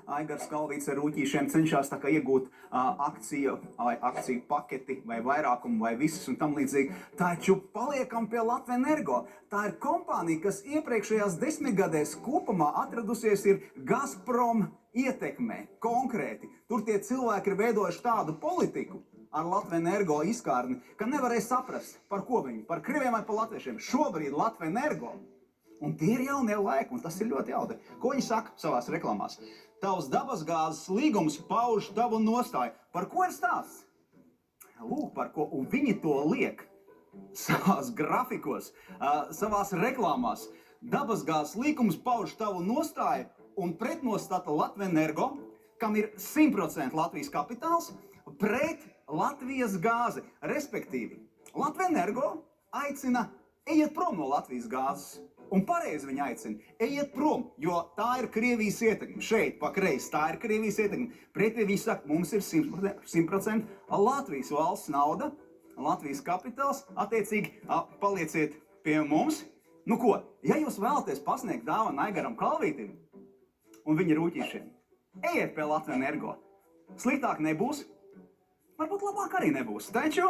Aigars Kalvīts ar rūķīšiem cenšas tā kā iegūt akciju vai akciju paketi vai vairākumu vai visus un tam līdzīgi. Taču paliekam pie Latvenergo. Tā ir kompānija, kas iepriekšējās 10 gadēs kopumā atradusies ir Gazprom ietekmē konkrēti. Tur tie cilvēki ir veidojuši tādu politiku ar Latvenergo izkārni, ka nevarēja saprast, par ko viņi, par krieviem vai par latviešiem. Šobrīd Latvenergo, un tie ir jaunie laiki, un tas ir ļoti jautri. Ko viņi saka savās reklāmās? Tavs dabasgāzes līgums pauž tavu nostāju. Par ko ir stāsts? Lūk, par ko, un viņi to liek savās grafikos, savās reklāmās. Dabasgāzes līgums pauž tavu nostāju, un pretnostata Latvenergo, kam ir 100% Latvijas kapitāls, pret Latvijas gāzi. Respektīvi, Latvenergo aicina ejiet prom no Latvijas gāzes. Un pareizi viņi aicina, ejiet prom, jo tā ir Krievijas ietekme. Šeit, pa kreisi, tā ir Krievijas ietekme. Pretī viņi saka, mums ir 100% Latvijas valsts nauda, Latvijas kapitāls, attiecīgi palieciet pie mums. Nu ko, ja jūs vēlaties pasniegt dāvanu Aigaram Kalvītim un viņa rūķīšiem, ejiet pie Latvenergo. Sliktāk nebūs, varbūt labāk arī nebūs. Taču